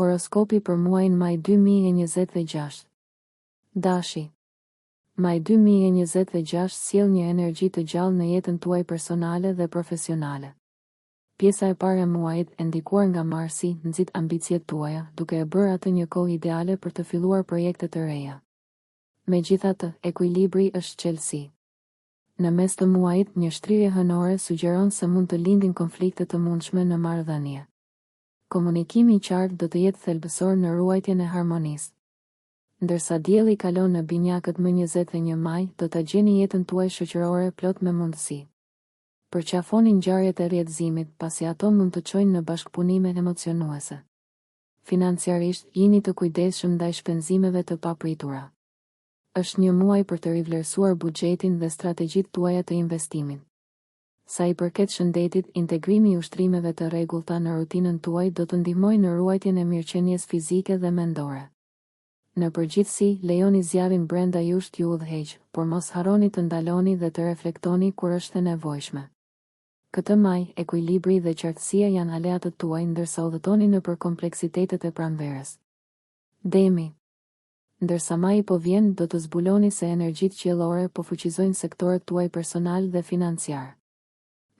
Horoskopi për muajin maj 2026. Dashi. Maj 2026 sjell një energji të gjallë në jetën tuaj personale dhe profesionale. Pjesa e parë e muajit, e ndikuar nga Marsi, nxit ambicjet tuaja, duke e bërë atë një kohë ideale për të filluar projekte të reja. Megjithatë, ekuilibri është çelësi. Në mes të muajit, një shtrirje hënore sugjeron se mund të lindin konflikte të mundshme në marrëdhënie. Komunikimi i qartë do të jetë thelbësor në ruajtjen e harmonisë. Ndërsa dielli kalon në binjakët më 21 maj, do ta gjeni jetën tuaj shoqërore plot me mundësi. Përqafoni ngjarjet e rrjedhëzimit, pasi ato mund të çojnë në bashkëpunime emocionuese. Financiarisht, jini të kujdesshëm ndaj shpenzimeve të papritura. Është një muaj për të rivlerësuar buxhetin dhe strategjitë tuaja të investimit. Sa i përket shëndetit, integrimi i ushtrimeve të rregullta në rutinën tuaj do të ndihmojë në ruajtjen e mirëqenies fizike dhe mendore. Në përgjithësi, lejoni zjarrin brenda jush t'ju udhëheq, por mos harroni të ndaloni dhe të reflektoni kur është e nevojshme. Këtë maj, ekuilibri dhe qartësia janë aleatët tuaj ndërsa udhëtoni nëpër kompleksitetet e pranverës. Demi. Ndërsa maji po vjen, do të zbuloni se energjitë qiellore po fuqizojnë sektorët tuaj personal dhe financiar.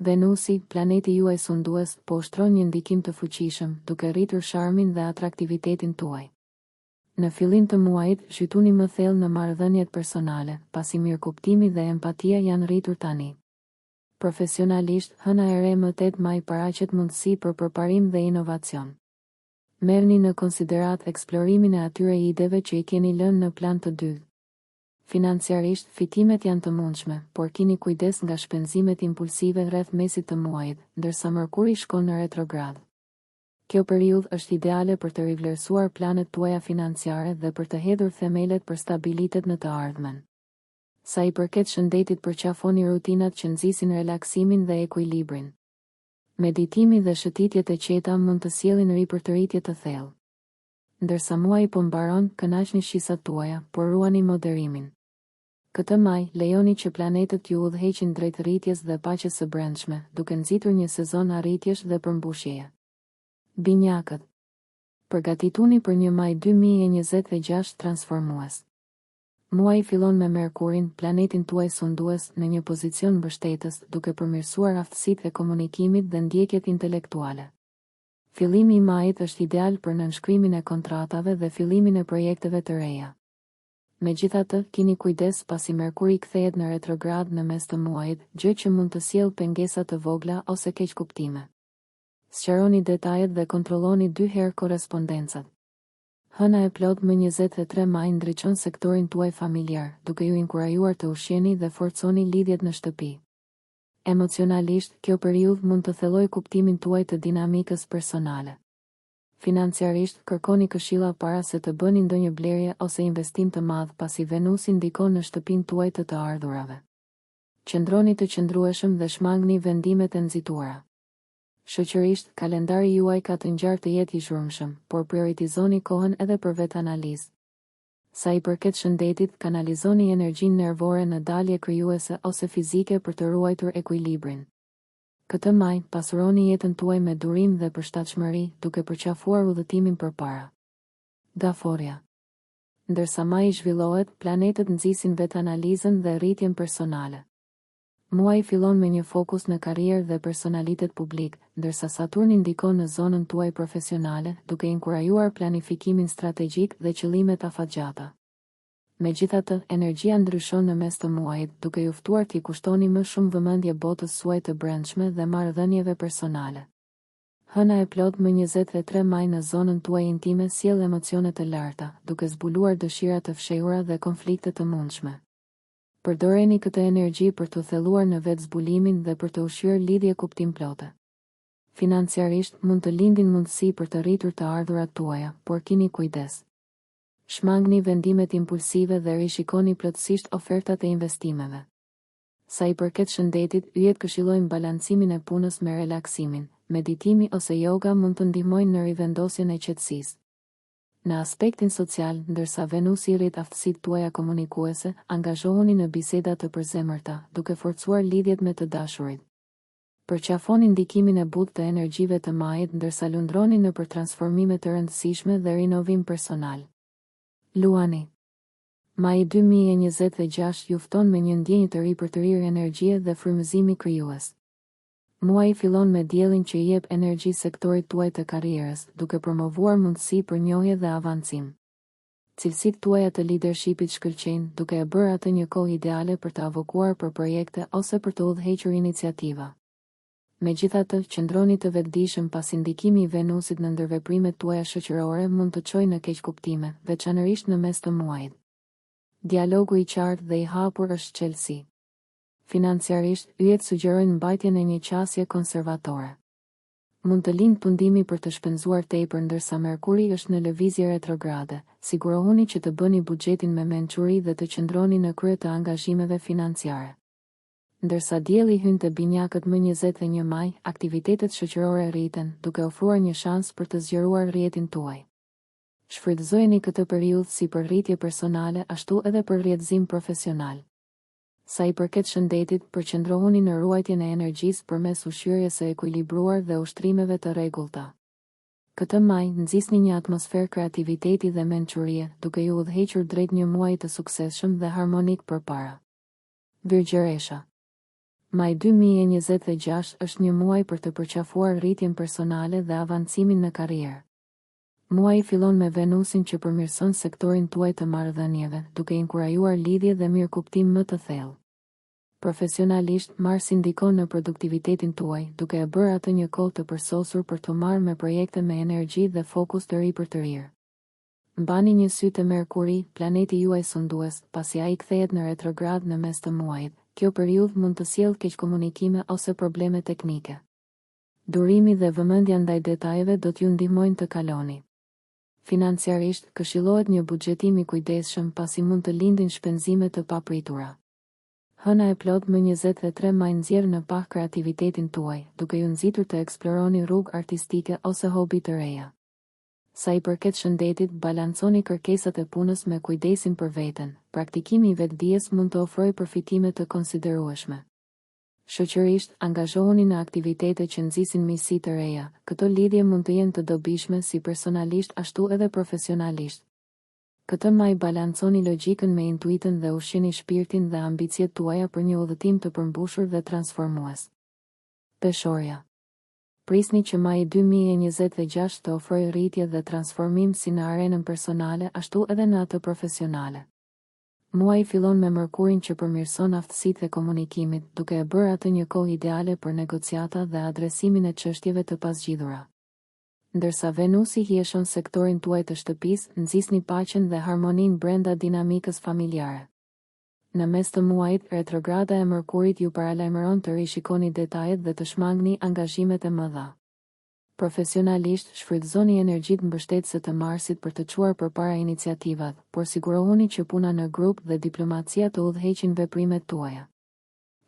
Venusi, planeti juaj sundues, po ushtron një ndikim të fuqishëm, duke rritur sharmin dhe atraktivitetin tuaj. Në fillim të muajit, shqytuni më thellë në marrëdhëniet personale, pasi mirëkuptimi dhe empatia janë rritur tani. Profesionalisht, hëna e re më 8 maj paraqet mundësi për përparim dhe inovacion. Merrni në konsiderat eksplorimin e atyre ideve që I keni lënë në plan të dytë. Financiarisht, fitimet janë të mundshme, por keni kujdes nga shpenzimet impulsive rreth mesit të muajit, ndërsa Mërkuri shkon në retrograd. Kjo periudhë është ideale për të rivlerësuar planet tuaja financiare dhe për të hedhur themelet për stabilitet në të ardhmen. Sa I përket shëndetit, përqafoni rutinat që nxisin relaksimin dhe ekuilibrin. Meditimi dhe shëtitjet e qeta mund të sjellin ripërtëritje të thellë. Ndërsa muaji po mbaron, kënaqni shisat tuaja, por ruani moderimin. Këtë maj, lejoni që planetet ju udhëheqin drejt rritjes dhe paqes së brendshme, duke nxitur një sezon arritjesh dhe përmbushjeje. Binjakët. Përgatituni për një maj 2026 transformues. Muaji fillon me Merkurin, planetin tuaj sundues, në një pozicion mbështetës, duke përmirësuar aftësitë e komunikimit dhe ndjekjet intelektuale. Fillimi I majit është ideal për nënshkrimin e kontratave dhe fillimin e projekteve të reja. Megjithatë, keni kujdes pasi Merkuri kthehet në retrograd në mes të muajit, gjë që mund të sjellë pengesa të vogla ose keqkuptime. Sqaroni detajet dhe kontrolloni 2 herë korrespondencat. Hëna e plot më 23 maj ndriçon sektorin tuaj familjar, duke ju inkurajuar të ushqeni dhe forconi lidhjet në shtëpi. Emocionalisht, kjo periudhë mund të thellojë kuptimin tuaj të dinamikës personale. Financiarisht, kërkoni këshilla para se të bëni ndonjë blerje ose investim të madh, pasi Venusi ndikon në shtëpinë tuaj të të ardhurave. Qëndroni të qëndrueshëm dhe shmangni vendimet e nxituara. Shoqërisht, kalendari juaj ka të ngjarë të jetë I zhurmshëm, por prioritizoni kohën edhe për vetanalizë. Sa I përket shëndetit, kanalizoni energjinë nervore në dalje krijuese ose fizike për të ruajtur ekuilibrin. Këtë maj, pasuroni jetën tuaj me durim dhe përshtatshmëri, duke përqafuar udhëtimin përpara. Daforia. Ndërsa maji zhvillohet, planetet nxisin vetanalizën dhe rritjen personale. Muaji fillon me një fokus në karrierë dhe personalitet publik, ndërsa Saturni ndikon në zonën tuaj profesionale, duke inkurajuar planifikimin strategjik dhe qëllimet afatgjata. Megjithatë, energjia ndryshon në mes të muajit, duke ju ftuar t'i kushtoni më shumë vëmendje botës suaj të brendshme dhe marrëdhënieve personale. Hëna e plot më 23 maj në zonën tuaj intime sjell emocione të larta, duke zbuluar dëshira të fshehura dhe konflikte të mundshme. Përdoreni këtë energji për të thelluar në vetë zbulimin dhe për të ushqyer lidhje kuptimplote. Financiarisht, mund të lindin mundësi për të rritur të ardhurat tuaja, por keni kujdes. Shmangni vendimet impulsive dhe rishikoni plotësisht ofertat e investimeve. Sa I përket shëndetit, yjet këshillojnë balancimin e punës me relaksimin. Meditimi ose yoga mund të ndihmojnë në rivendosjen e qetësisë. Në aspektin social, ndërsa Venusi rrit aftësitë tuaja komunikuese, angazhohuni në biseda të përzemërta, duke forcuar lidhjet me të dashurit. Përqafoni ndikimin e butë të energjive të majit ndërsa lundroni në për transformime të rëndësishme dhe rinovim personal. Luani. Maji 2026 ju fton me një ndjenjë të ri për të rirë energjie dhe frymëzimi krijues. Muaji fillon me diellin që i jep energji sektorit tuaj të karrierës, duke promovuar mundësi për njohje dhe avancim. Cilësitë tuaja të leadershipit shkëlqejnë, duke e bërë atë një kohë ideale për të avokuar për projekte ose për të udhëhequr iniciativa. Megjithatë, qëndroni të vetëdijshëm pasi ndikimi i Venusit në ndërveprimet tuaja shoqërore mund të çojë në keqkuptime, veçanërisht në mes të muajit. Dialogu i qartë dhe i hapur është çelësi. Financiarisht, yjet sugjerojnë mbajtjen e një qasje konservatore. Mund të lindë pundimi për të shpenzuar tepër ndërsa Merkuri është në lëvizje retrograde. Sigurohuni që të bëni buxhetin me mençuri dhe të qëndroni në krye të angazhimeve financiare. Ndërsa dielli hyn te binjakët më 21 maj, aktivitetet shoqërore rriten, duke ofruar një shans për të zgjeruar rrjetin tuaj. Shfrytëzojeni këtë periudhë si për rritje personale, ashtu edhe për rrjedhim profesional. Sa i përket shëndetit, përqendrohuni në ruajtjen e energjisë përmes ushqyerjes së ekuilibruar dhe ushtrimeve të rregullta. Këtë maj, nxisni një atmosferë kreativiteti dhe mençurie, duke ju udhëhequr drejt një muaji të suksesshëm dhe harmonik përpara. Virgjëresha. Maj 2026 është një muaj për të përqafuar rritjen personale dhe avancimin në karrierë. Muaji fillon me Venusin që përmirëson sektorin tuaj të marrëdhënieve, duke inkurajuar lidhje dhe mirëkuptim më të thellë. Profesionalisht, Marsi ndikon në produktivitetin tuaj, duke e bërë atë një kohë të përsosur për të marrë me projekte me energji dhe fokus të ri për të rirë. Mbani një sy te Merkuri, planeti juaj sundues, pasi ai kthehet në retrograd në mes të muajit. Kjo periudhë mund të sjellë keqkomunikime ose probleme teknike. Durimi dhe vëmendja ndaj detajeve do t'ju ndihmojnë të kaloni. Financiarisht, këshillohet një buxhetim i kujdesshëm pasi mund të lindin shpenzime të papritura. Hëna e plot më 23 maj nxjerr në pah kreativitetin tuaj, duke ju nxitur të eksploroni rrugë artistike ose hobi të reja. Sa i përket shëndetit, balanconi kërkesat e punës me kujdesin për veten. Praktikimi i vetdijes mund të ofrojë përfitime të konsiderueshme. Shoqërisht, angazhohuni në aktivitete që nxisin misi të reja. Këto lidhje mund të jenë të dobishme si personalisht ashtu edhe profesionalisht. Këtë maj balanconi logjikën me intuitën dhe ushqini shpirtin dhe ambicjet tuaja për një udhëtim të përmbushur dhe transformues. Peshorja. Prisni që maji 2026 të ofrojë rritje dhe transformim si në arenën personale ashtu edhe në atë profesionale. Muaji fillon me Merkurin që përmirëson aftësitë e komunikimit, duke e bërë atë një kohë ideale për negociata dhe adresimin e çështjeve të pasgjidhura. Ndërsa Venusi hieshon sektorin tuaj të shtëpisë, nxisni paqen dhe harmoninë brenda dinamikës familjare. Në mes të muajit, retrograda e Merkurit ju paralajmëron të rishikoni detajet dhe të shmangni angazhimet e mëdha. Profesionalisht, shfrytëzoni energjitë mbështetëse të Marsit për të çuar përpara iniciativat, por sigurohuni që puna në grup dhe diplomacia të udhëheqin veprimet tuaja.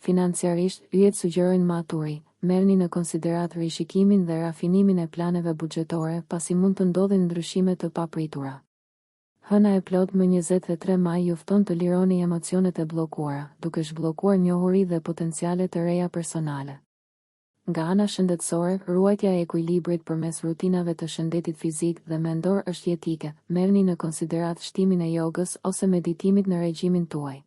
Financiarisht, yjet sugjerojnë maturi, merrni në konsiderat rishikimin dhe rafinimin e planeve buxhetore, pasi mund të ndodhin ndryshime të papritura. Hëna e plot më 23 maj ju fton të lironi emocionet e bllokuara, duke zhbllokuar njohuri dhe potenciale të reja personale. Nga ana shëndetësore, ruajtja e ekuilibrit përmes rutinave të shëndetit fizik dhe mendor është jetike. Merrni në konsiderat shtimin e jogës ose meditimit në regjimin tuaj.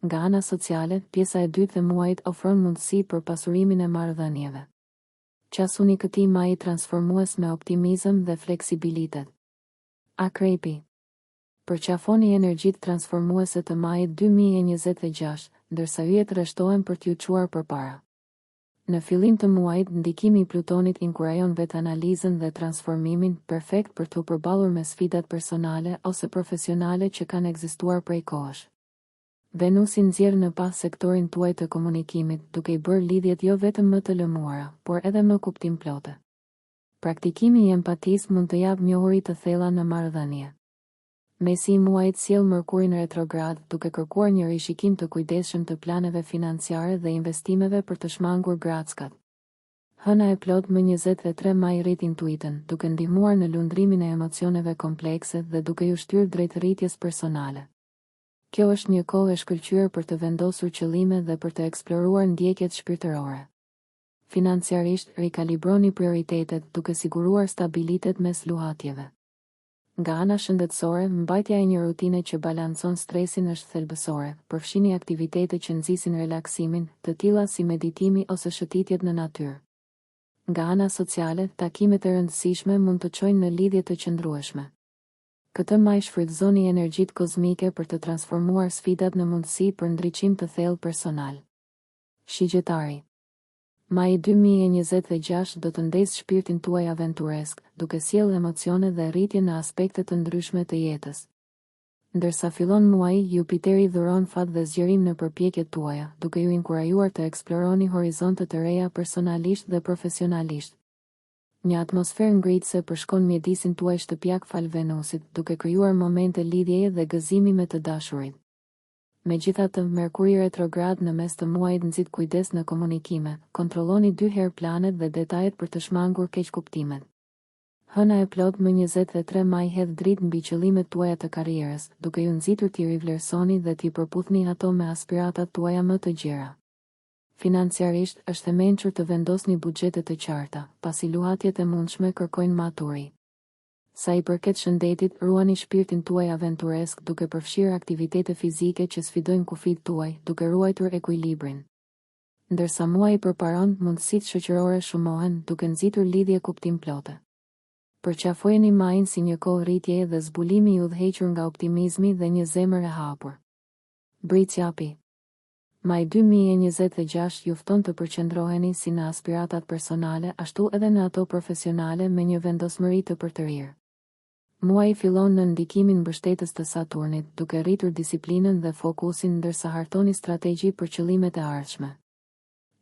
Nga ana sociale, pjesa e dytë e muajit ofron mundësi për pasurimin e marrëdhënieve. Qasuni këtij maji transformues me optimizëm dhe fleksibilitet. Akrepi. Përqafoni energjitë transformuese të majit 2026, ndërsa yjet rreshtohen për t'ju çuar përpara. Në fillim të muajit, ndikimi i Plutonit inkurajon vetanalizën dhe transformimin, perfekt për t'u përballur me sfidat personale ose profesionale që kanë ekzistuar prej kohësh. Venusi nxjerr në pas sektorin tuaj të komunikimit, duke i bërë lidhjet jo vetëm më të lëmuara, por edhe më kuptimplote. Praktikimi i empatisë mund të japë njohuri të thella në marrëdhënie. Mesi i muajit sjell Merkurin retrograd, duke kërkuar një rishikim të kujdesshëm të planeve financiare dhe investimeve për të shmangur grackat. Hëna e plot më 23 maj rrit intuitën, duke ndihmuar në lundrimin e emocioneve komplekse dhe duke ju shtyrë drejt rritjes personale. Kjo është një kohë e shkëlqyer për të vendosur qëllime dhe për të eksploruar ndjekjet shpirtërore. Financiarisht, rikalibroni prioritetet duke siguruar stabilitet mes luhatjeve. Nga ana shëndetësore, mbajtja e një rutine që balancon stresin është thelbësore, përfshini aktivitete që nxisin relaksimin, të tilla si meditimi ose shëtitjet në natyrë. Nga ana sociale, takimet e rëndësishme mund të çojnë në lidhje të qëndrueshme. Këtë maj shfrytëzoni energjitë kozmike për të transformuar sfidat në mundësi për ndriçim të thellë personal. Shigjetari. Maji 2026 do të ndesë shpirtin tuaj aventuresk, duke sjellë emocione dhe rritje në aspekte të ndryshme të jetës. Ndërsa fillon muaji, Jupiteri dhuron fat dhe zgjerim në përpjekjet tuaja, duke ju inkurajuar të eksploroni horizonte të reja personalisht dhe profesionalisht. Një atmosferë ngritëse përshkon mjedisin tuaj shtëpiak fal Venusit, duke krijuar momente lidhjeje dhe gëzimi me të dashurit. Megjithatë, Merkuri retrograd në mes të muajit nxit kujdes në komunikime, kontrolloni 2 herë planet dhe detajet për të shmangur keqkuptimet. Hëna e plot më 23 maj hedh dritë mbi qëllimet tuaja të karrierës, duke ju nxitur t'i rivlerësoni dhe t'i përputhni ato me aspiratat tuaja më të gjera. Financiarisht, është e mençur të vendosni buxhete të qarta, pasi luhatjet e mundshme kërkojnë maturi. Sa i përket shëndetit, ruani shpirtin tuaj aventuresk duke përfshirë aktivitete fizike që sfidojnë kufijtë tuaj, duke ruajtur ekuilibrin. Ndërsa muaji përparon, mundësitë shoqërore shumohen, duke nxitur lidhje kuptimplote. Përqafojeni majin si një kohë rritjeje dhe zbulimi i udhëhequr nga optimizmi dhe një zemër e hapur. Britsjapi. Maj 2026 ju fton të përqendroheni si në aspiratat personale, ashtu edhe në ato profesionale me një vendosmëri të përtërir. Muaji fillon në ndikimin mbështetës të Saturnit, duke rritur disiplinën dhe fokusin ndërsa hartoni strategji për qëllimet e ardhshme.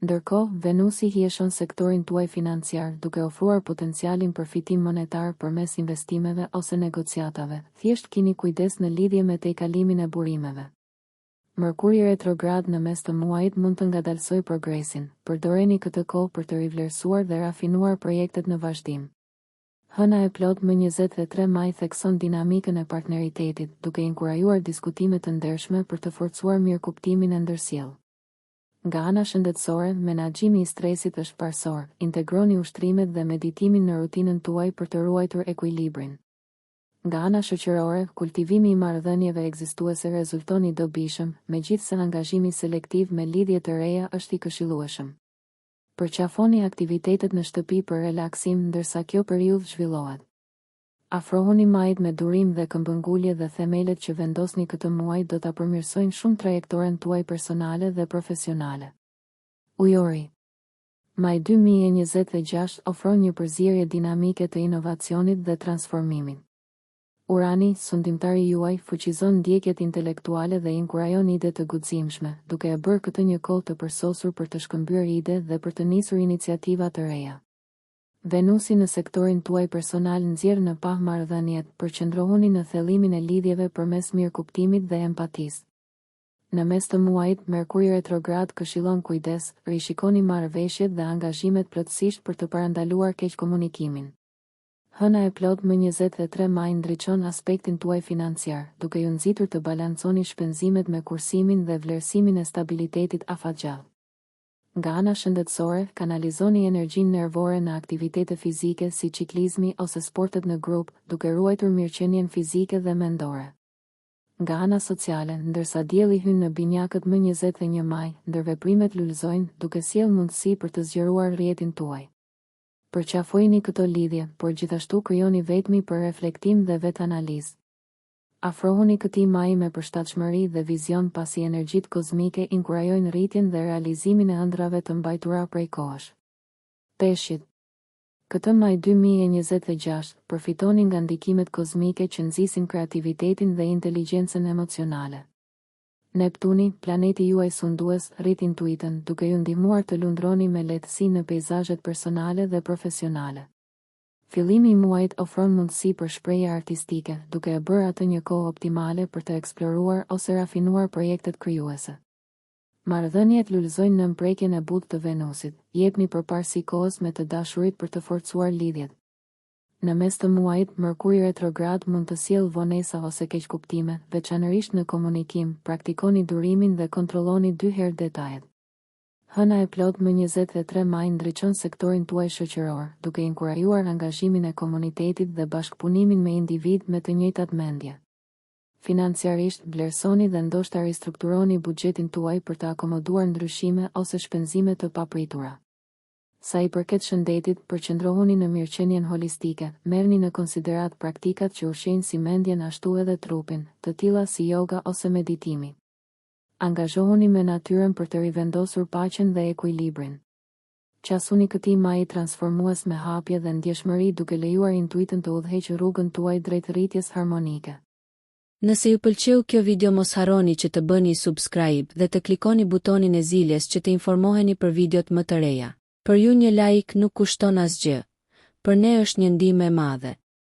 Ndërkohë, Venusi hieshon sektorin tuaj financiar, duke ofruar potencialin për fitim monetar përmes investimeve ose negociatave. Thjesht keni kujdes në lidhje me tejkalimin e burimeve. Merkuri retrograd në mes të muajit mund të ngadalsoj progresin, përdoreni këtë kohë për të rivlerësuar dhe rafinuar projektet në vazhdim. Hëna e plot më 23 maj thekson dinamikën e partneritetit, duke inkurajuar diskutime të ndershme për të forcuar mirëkuptimin e ndërsjellë. Nga ana shëndetësore, menaxhimi i stresit është parsor, integroni ushtrimet dhe meditimin në rutinën tuaj për të ruajtur ekuilibrin. Nga ana shoqërore, kultivimi i marrëdhënieve ekzistuese rezulton i dobishëm, megjithse angazhimi selektiv me lidhje të reja është i këshillueshëm. Përqafoni aktivitetet në shtëpi për relaksim ndërsa kjo periudhë zhvillohet. Afrohuni majit me durim dhe këmbëngulje dhe themelet që vendosni këtë muaj do ta përmirësojnë shumë trajektoren tuaj personale dhe profesionale. Ujori. Maj 2026 ofron një përzierje dinamike të inovacionit dhe transformimit. Urani, sundimtari juaj, fuqizon ndjekjet intelektuale dhe inkurajon ide të guximshme, duke e bërë këtë një kohë të përsosur për të shkëmbyer ide dhe për të nisur iniciativa të reja. Venusi në sektorin tuaj personal nxjerr në pah marrëdhëniet, përqendrohuni në thellimin e lidhjeve përmes mirëkuptimit dhe empatisë. Në mes të muajit, Merkuri retrograd këshillon kujdes, rishikoni marrëveshjet dhe angazhimet plotësisht për të parandaluar keqkomunikimin. Hëna e plot më 23 maj ndriçon aspektin tuaj financiar, duke ju nxitur të balanconi shpenzimet me kursimin dhe vlerësimin e stabilitetit afatgjallë. Nga ana shëndetësore, kanalizoni energjinë nervore në aktivitete fizike si ciklizmi ose sportet në grup, duke ruajtur mirëqenien fizike dhe mendore. Nga ana sociale, ndërsa dielli hyn në binjakët më 21 maj, ndërveprimet lulëzojnë, duke sjellë mundësi për të zgjeruar rrjetin tuaj. Përqafojini këto lidhje, por gjithashtu krijoni vetmi për reflektim dhe vetanalizë. Afrohuni këtij maji me përshtatshmëri dhe vizion pasi energjitë kozmike inkurajojnë rritjen dhe realizimin e ëndrave të mbajtura prej kohësh. Peshqit. Këtë maj 2026, përfitoni nga ndikimet kozmike që nxisin kreativitetin dhe inteligjencën emocionale. Neptuni, planeti juaj sundues, rrit intuitën, duke ju ndihmuar të lundroni me lehtësi në peizazhet personale dhe profesionale. Fillimi i muajit ofron mundësi për shprehje artistike, duke e bërë atë një kohë optimale për të eksploruar ose rafinuar projektet krijuese. Marrëdhëniet lulëzojnë në mprekjen e butë të Venusit, jepni përparësi kohës me të dashurit për të forcuar lidhjet. Në mes të muajit, Merkuri retrograd mund të sjellë vonesa ose keqkuptime, veçanërisht në komunikim, praktikoni durimin dhe kontrolloni 2 herë detajet. Hëna e plot më 23 maj ndriçon sektorin tuaj shoqëror, duke inkurajuar angazhimin e komunitetit dhe bashkëpunimin me individ me të njëjtat mendje. Financiarisht, vlerësoni dhe ndoshta ristrukturoni buxhetin tuaj për të akomoduar ndryshime ose shpenzime të papritura. Sa i përket shëndetit, përqendrohuni në mirëqenien holistike, merrni në konsiderat praktikat që ushqejnë si mendjen ashtu edhe trupin, të tilla si yoga ose meditimi. Angazhohuni me natyrën për të rivendosur paqen dhe ekuilibrin. Qasuni këtij maji transformues me hapje dhe ndjeshmëri duke lejuar intuitën të udhëheqë rrugën tuaj drejt rritjes harmonike. Nëse ju pëlqeu kjo video mos harroni që të bëni subscribe dhe të klikoni butonin e ziljes që të informoheni për videot më të reja. Për ju një like nuk kushton asgjë, për ne është një ndihmë e madhe.